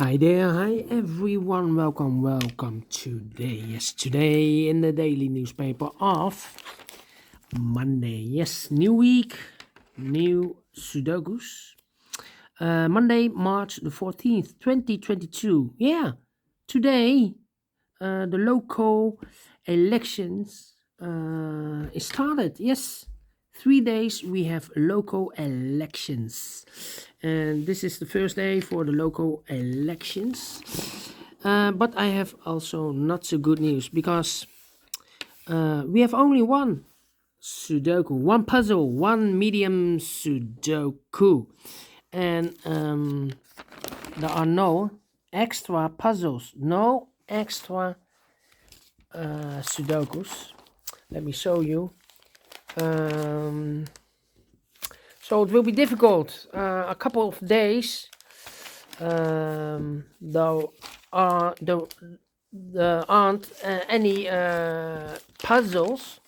Hi there, hi everyone, welcome today. Yes, today in the daily newspaper of Monday. Yes, new week, new Sudokus. Monday, March the 14th, 2022. Yeah, today the local elections is started. Yes, 3 days we have local elections, and this is the first day for the local elections. But I have also not so good news because we have only one Sudoku, one puzzle, one medium Sudoku, and there are no extra puzzles, no extra Sudokus. Let me show you. So it will be difficult. A couple of days. Though there aren't any puzzles.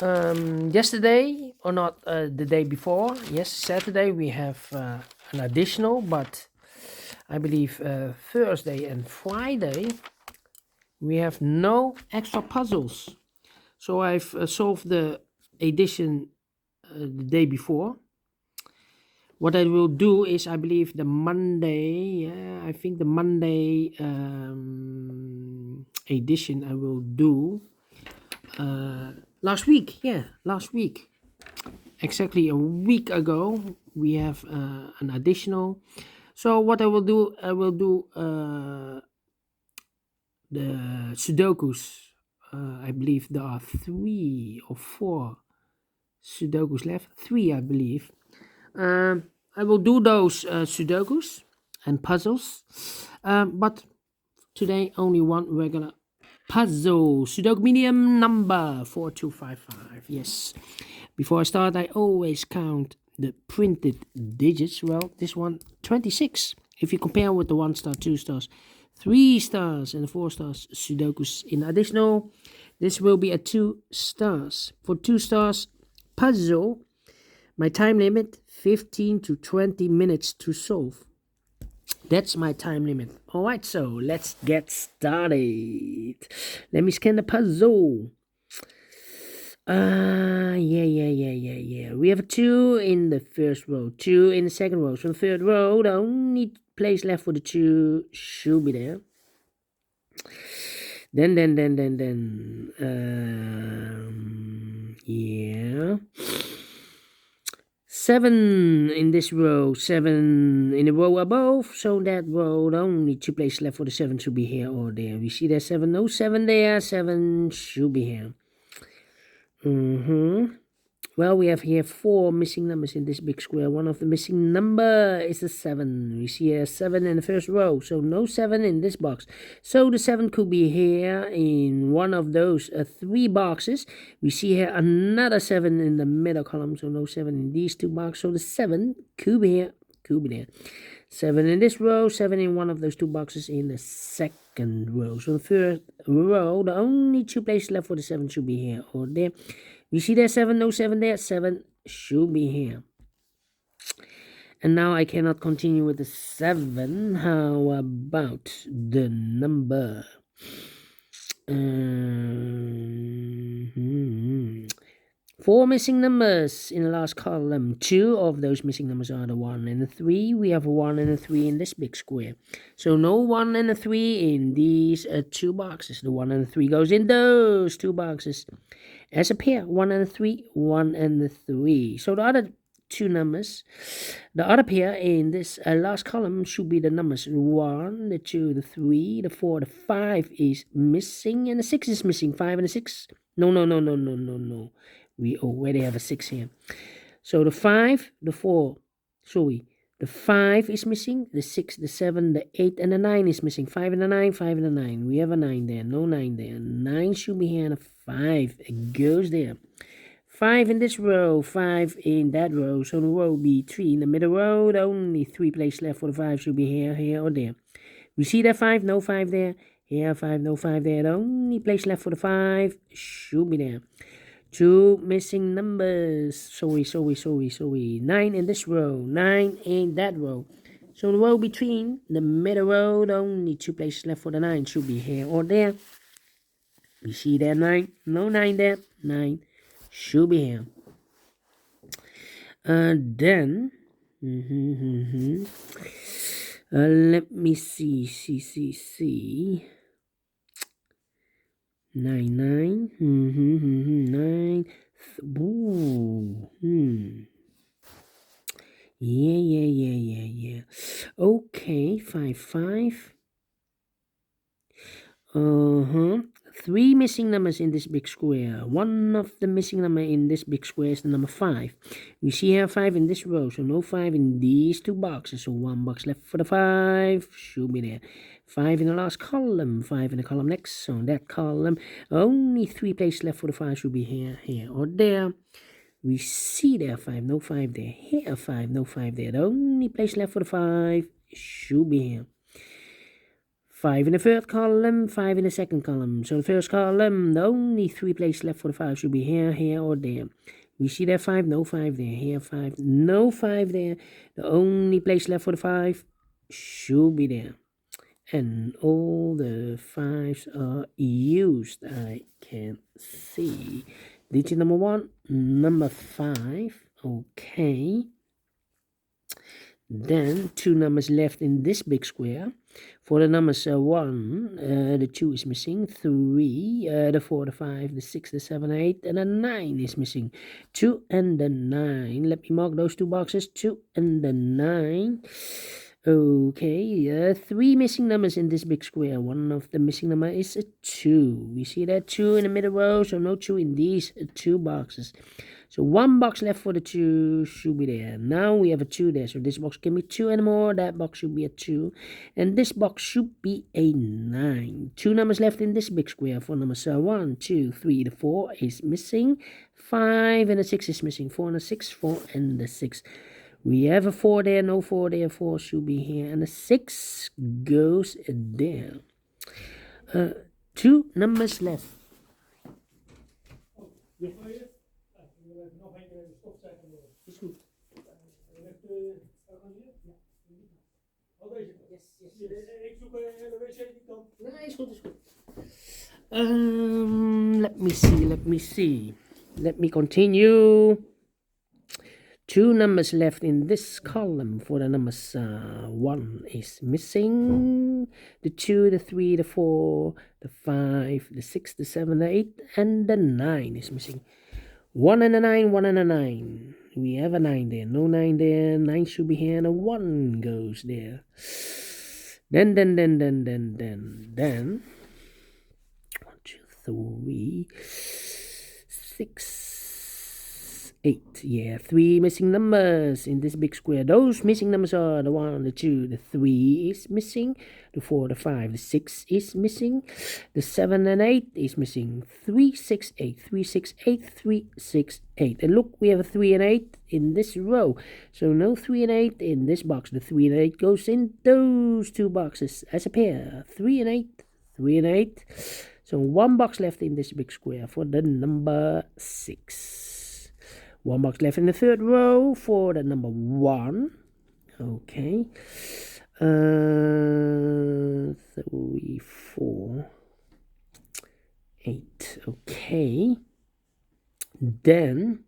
Yesterday or not the day before. Yes, Saturday we have an additional, but I believe Thursday and Friday we have no extra puzzles. So I've solved the edition the day before. What I will do is, I believe the Monday, I think the Monday edition I will do last week. Yeah, last week. Exactly a week ago, we have an additional. So what I will do the Sudokus. I believe there are 3 or 4 Sudokus left. 3, I believe. I will do those Sudokus and puzzles. But today only one regular puzzle. Sudoku Medium number 4255. Yes. Before I start, I always count the printed digits. Well, this one 26. If you compare with the 1 star, 2 stars, 3 stars, and the 4 stars Sudokus in additional, this will be a 2 stars. For 2 stars puzzle, my time limit 15 to 20 minutes to solve. That's my time limit. Alright, so let's get started. Let me scan the puzzle. Yeah. We have a 2 in the first row, 2 in the second row. So the third row, the only place left for the 2 should be there. Then, yeah. 7 in this row, 7 in the row above. So that row, the only 2 places left for the 7 should be here or there. We see there's 7, no 7 there, 7 should be here. Well, we have here 4 missing numbers in this big square. One of the missing number is the 7. We see a 7 in the first row, so no 7 in this box. So the 7 could be here in one of those 3 boxes. We see here another 7 in the middle column, so no 7 in these 2 boxes. So the 7 could be here, could be there. 7 in this row, 7 in one of those 2 boxes in the second row. So the first row, the only 2 places left for the 7 should be here or there. You see there 7, no 7 there, 7 should be here. And now I cannot continue with the 7. How about the number? 4 missing numbers in the last column. 2 of those missing numbers are the 1 and the 3. We have a 1 and a 3 in this big square. So no 1 and a 3 in these 2 boxes. The 1 and the 3 goes in those 2 boxes as a pair. 1 and a 3, 1 and the 3. So the other 2 numbers, the other pair in this last column should be the numbers 1, the 2, the 3, the 4, the 5 is missing, and the 6 is missing. 5 and the 6. No. We already have a 6 here. So the 5, the 4, the 5 is missing, the 6, the 7, the 8, and the 9 is missing. 5 and the 9, 5 and the 9. We have a 9 there, no 9 there. 9 should be here, and a 5 goes there. 5 in this row, 5 in that row. So the row will be 3 in the middle row. The only 3 places left for the 5 should be here, or there. We see that 5, no 5 there. Here, 5, no 5 there. The only place left for the 5 should be there. 2 missing numbers. Sorry. 9 in this row, 9 in that row. So the row between the middle row, only 2 places left for the 9 should be here or there. We see there 9, no 9 there, 9 should be here. Then, let me see. 9, 9, 9, yeah. Okay, 5, 5. 3 missing numbers in this big square. One of the missing number in this big square is the number 5. We see here 5 in this row, so no 5 in these 2 boxes. So 1 box left for the 5, should be there. 5 in the last column, 5 in the column next. So in that column, only 3 places left for the 5 should be here, or there. We see there 5, no 5 there. Here 5, no 5 there. The only place left for the 5 should be here. 5 in the third column, 5 in the second column. So the first column, the only 3 places left for the 5 should be here, or there. We see there 5, no 5 there. Here 5, no 5 there. The only place left for the 5 should be there. And all the 5s are used, I can see. Digit number 1, number 5. Okay. Then 2 numbers left in this big square. For the numbers 1, the 2 is missing. 3, the 4, the 5, the 6, the 7, 8, and the 9 is missing. 2 and the 9. Let me mark those 2 boxes. 2 and the 9. Okay, 3 missing numbers in this big square. One of the missing number is a 2. We see that 2 in the middle row, so no 2 in these 2 boxes. So 1 box left for the 2 should be there. Now we have a 2 there, so this box can be 2 anymore. That box should be a 2. And this box should be a 9. 2 numbers left in this big square. For numbers 1, 2, 3, the 4 is missing. 5 and the 6 is missing. 4 and the 6, 4 and the 6. We have a 4 there, no 4 there, 4 should be here, and the 6 goes there. 2 numbers left. Ja. Is goed. Nee, is goed. Let me see. Let me continue. 2 numbers left in this column. For the numbers 1 is missing. The 2, the 3, the 4, the 5, the 6, the 7, the 8, and the 9 is missing. 1 and a 9, 1 and a 9. We have a 9 there. No 9 there. 9 should be here, and a 1 goes there. Then. 1, 2, 3, 6. 8. Yeah, 3 missing numbers in this big square. Those missing numbers are the 1, the 2, the 3 is missing. The 4, the 5, the 6 is missing. The 7 and 8 is missing. 3, 6, 8. 3, 6, 8. 3, 6, 8. And look, we have a 3 and 8 in this row. So no 3 and 8 in this box. The 3 and 8 goes in those 2 boxes as a pair. 3 and 8. 3 and 8. So 1 box left in this big square for the number 6. 1 box left in the third row for the number 1. Okay. 3, 4, 8. Okay. Then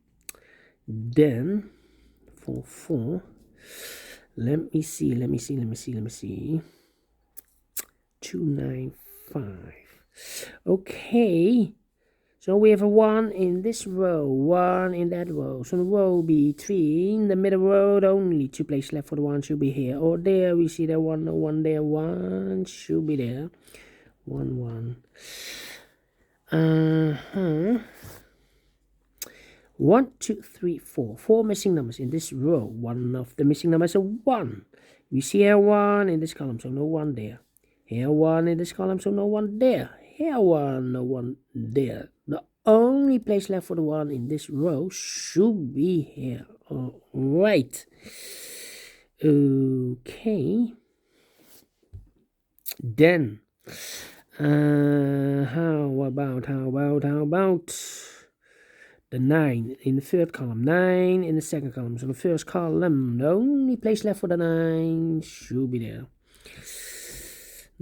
4. Let me see. 2, 9, 5. Okay. So we have a 1 in this row, 1 in that row. So the row between the middle row, only 2 places left for the 1 should be here or there. We see there 1, no 1 there, 1 should be there. 1, 1. 1, 2, 3, 4. 4 missing numbers in this row. One of the missing numbers is a 1. We see here 1 in this column, so no 1 there. Here 1 in this column, so no 1 there. Here 1, no 1 there. The only place left for the 1 in this row should be here. All right. Okay. Then, how about the 9 in the third column, 9 in the second column. So the first column, the only place left for the 9 should be there.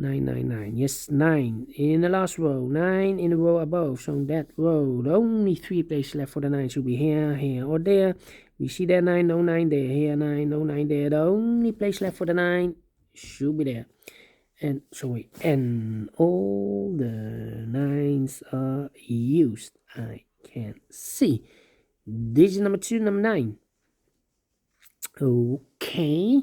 9, 9, 9. Yes, 9 in the last row, 9 in the row above. So that row, the only 3 places left for the 9 should be here, here, or there. We see there 9, no 9 there, here 9, no 9 there. The only place left for the 9 should be there. And all the 9s are used. I can see. This is number 2, number 9. Okay.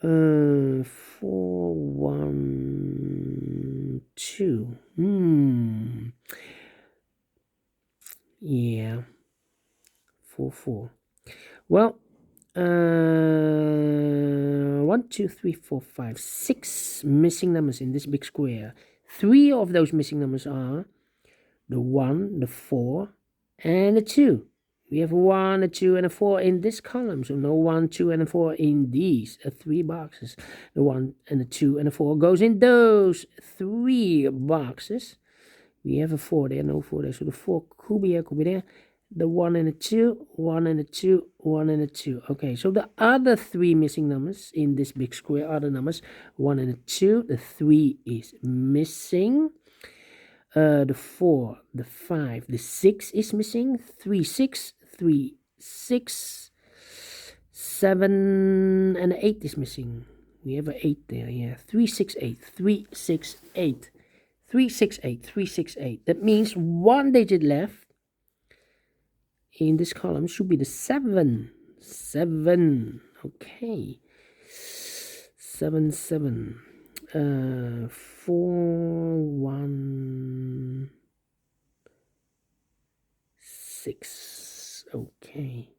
4, 1, 2. Yeah. 4, 4. Well, 1, 2, 3, 4, 5, 6 missing numbers in this big square. 3 of those missing numbers are the 1, the 4, and the 2. We have a 1, a 2, and a 4 in this column. So no 1, 2, and a 4 in these 3 boxes. The 1 and the 2 and the 4 goes in those 3 boxes. We have a 4 there, no 4 there. So the 4 could be here, could be there. The 1 and the 2, 1 and the 2, 1 and the 2. Okay, so the other 3 missing numbers in this big square are the numbers 1 and the 2. The 3 is missing. The 4, the 5, the 6 is missing. 3, 6, 3, 6, 7, and 8 is missing. We have an 8 there, yeah. 3, 6, 8, 3, 6, 8. 3, 6, 8, 3, 6, 8. That means 1 digit left in this column should be the 7. 7. Okay. 7, 7. 4, 1, 6. Okay.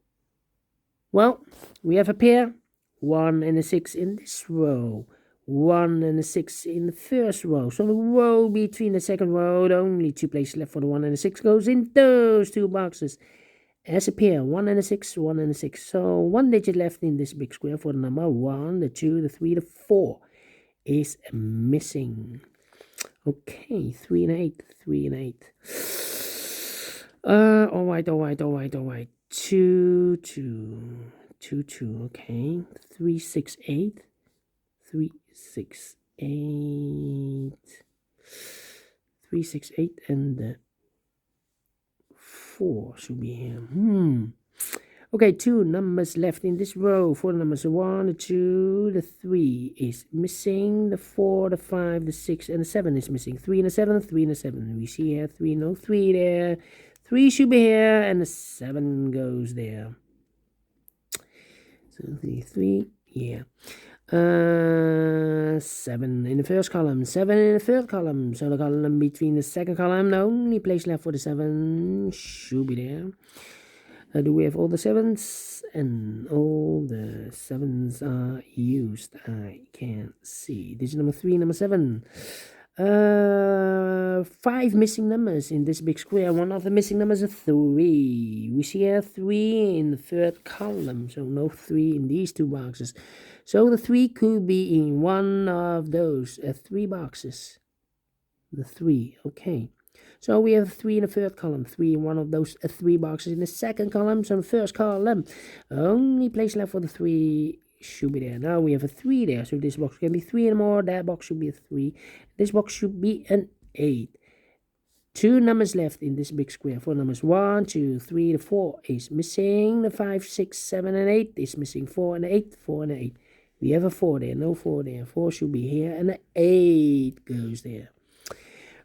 Well, we have a pair. 1 and a 6 in this row. 1 and a 6 in the first row. So the row between the second row, the only 2 places left for the 1 and the 6 goes in those 2 boxes. As a pair, 1 and a 6, 1 and a 6. So 1 digit left in this big square for the number 1, the 2, the 3, the 4 is missing. Okay, 3 and 8, 3 and 8. All right. 2, 2, 2, 2. Okay, 3, 6, 8, 3, 6, 8, 3, 6, 8, and the 4 should be here. Okay, 2 numbers left in this row. 4 numbers, 1, the 2, the 3 is missing. The 4, the 5, the 6, and the 7 is missing. 3 and a 7, 3 and a 7. We see here 3, no 3 there. 3 should be here, and the 7 goes there. So 3, yeah. 7 in the first column, 7 in the third column. So the column between the second column, the only place left for the 7 should be there. Do we have all the 7s? And all the 7s are used. I can see. This is number 3, number 7. 5 missing numbers in this big square. One of the missing numbers is 3. We see here 3 in the third column. So no 3 in these 2 boxes. So the 3 could be in one of those 3 boxes. The 3, okay. So we have 3 in the third column, 3 in one of those 3 boxes in the second column. So the first column, only place left for the 3 should be there. Now we have a 3 there, so this box can be 3 and more. That box should be a 3. This box should be an 8. 2 numbers left in this big square. 4 numbers, 1, 2, 3. The 4 is missing. The 5, 6, 7, and 8 is missing. 4 and 8, 4 and 8. We have a 4 there, no 4 there. 4 should be here, and the 8 goes there.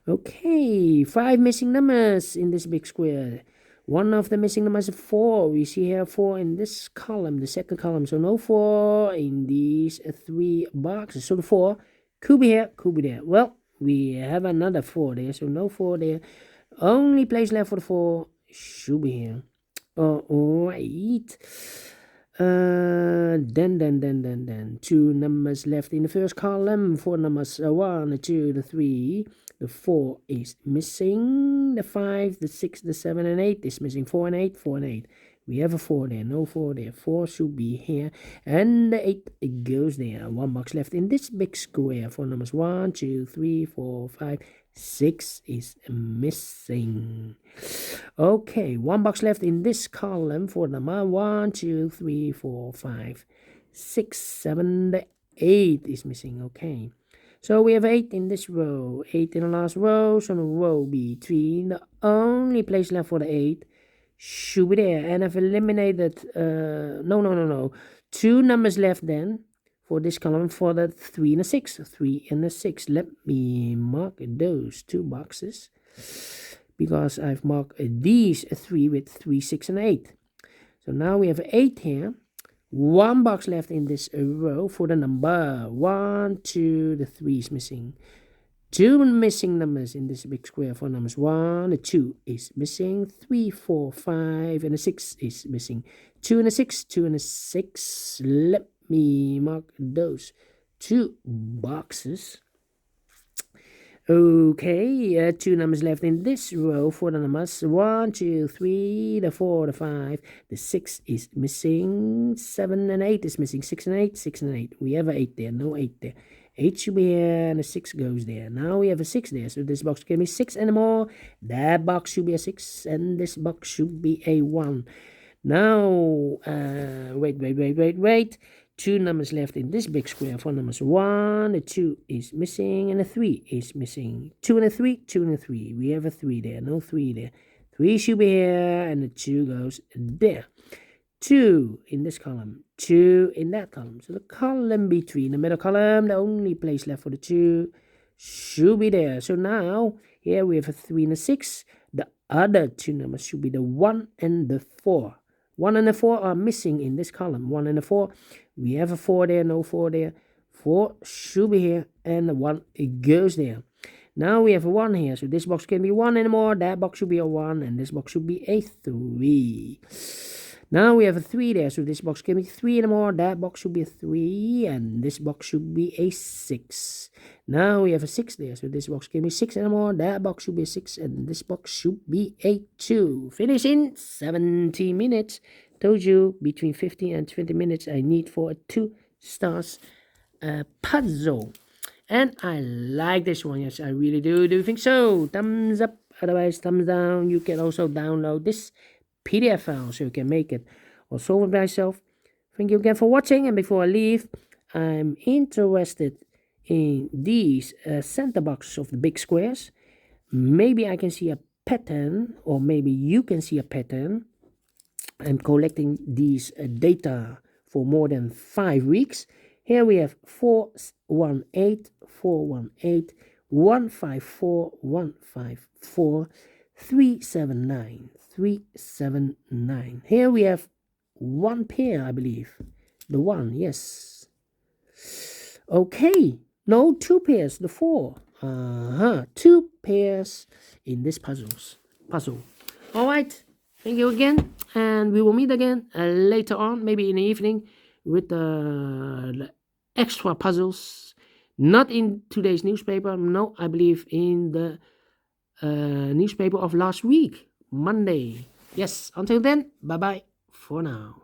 Okay, 5 missing numbers in this big square. One of the missing numbers is 4. We see here 4 in this column, the second column. So no 4 in these 3 boxes. So the 4 could be here, could be there. Well, we have another 4 there, so no 4 there. Only place left for the 4 should be here. All right. Then 2 numbers left in the first column. 4 numbers, 1, 2, the 3. The 4 is missing. The 5, the 6, the 7, and 8 is missing. 4 and 8, 4 and 8. We have a 4 there, no 4 there. 4 should be here, and the 8 it goes there. 1 box left in this big square for numbers 1, 2, 3, 4, 5, 6 is missing. Okay, 1 box left in this column for number 1, 2, 3, 4, 5, 6, 7. The 8 is missing. Okay, so we have 8 in this row, 8 in the last row. So the row between, the only place left for the 8 should be there, and I've eliminated no, 2 numbers left then for this column for the 3 and the 6. 3 and the 6. Let me mark those 2 boxes, because I've marked these 3 with 3, 6, and 8. So now we have 8 here. 1 box left in this row for the number 1, 2, the 3 is missing. 2 missing numbers in this big square for numbers 1, the 2 is missing. 3, 4, 5, and the 6 is missing. 2 and a 6, 2 and a 6. Let me mark those 2 boxes. Okay, 2 numbers left in this row for the numbers 1, 2, 3, the 4, the 5, the 6 is missing. 7 and 8 is missing. 6 and 8, 6 and 8. We have an 8 there, no 8 there. 8 should be here, and a 6 goes there. Now we have a 6 there, so this box can be 6 anymore. That box should be a 6, and this box should be a 1. Now, wait. 2 numbers left in this big square for numbers 1, the 2 is missing, and the 3 is missing. 2 and a 3, 2 and a 3. We have a 3 there, no 3 there. 3 should be here, and the 2 goes there. 2 in this column, 2 in that column. So the column between the middle column, the only place left for the 2 should be there. So now, here we have a 3 and a 6. The other 2 numbers should be the 1 and the 4. 1 and the 4 are missing in this column. 1 and the 4. We have a 4 there, no 4 there. 4 should be here, and the 1 it goes there. Now we have a 1 here, so this box can be 1 anymore. That box should be a 1, and this box should be a 3. Now we have a 3 there, so this box can be 3 anymore. That box should be a 3, and this box should be a 6. Now we have a 6 there, so this box can be 6 anymore. That box should be a 6, and this box should be a 2. Finish in 17 minutes. Told you between 15 and 20 minutes I need for a 2 stars puzzle. And I like this one. Yes, I really do. Do you think so? Thumbs up. Otherwise, thumbs down. You can also download this PDF file so you can make it or solve it by yourself. Thank you again for watching. And before I leave, I'm interested in these center boxes of the big squares. Maybe I can see a pattern, or maybe you can see a pattern. I'm collecting these data for more than 5 weeks. Here we have 418, 418, 154, 154, 379, 379. Here we have 1 pair, I believe. The 1, yes. Okay, no, 2 pairs, the 4. 2 pairs in this puzzle. All right. Thank you again, and we will meet again later on, maybe in the evening, with the extra puzzles. Not in today's newspaper, no, I believe in the newspaper of last week, Monday. Yes, until then, bye-bye for now.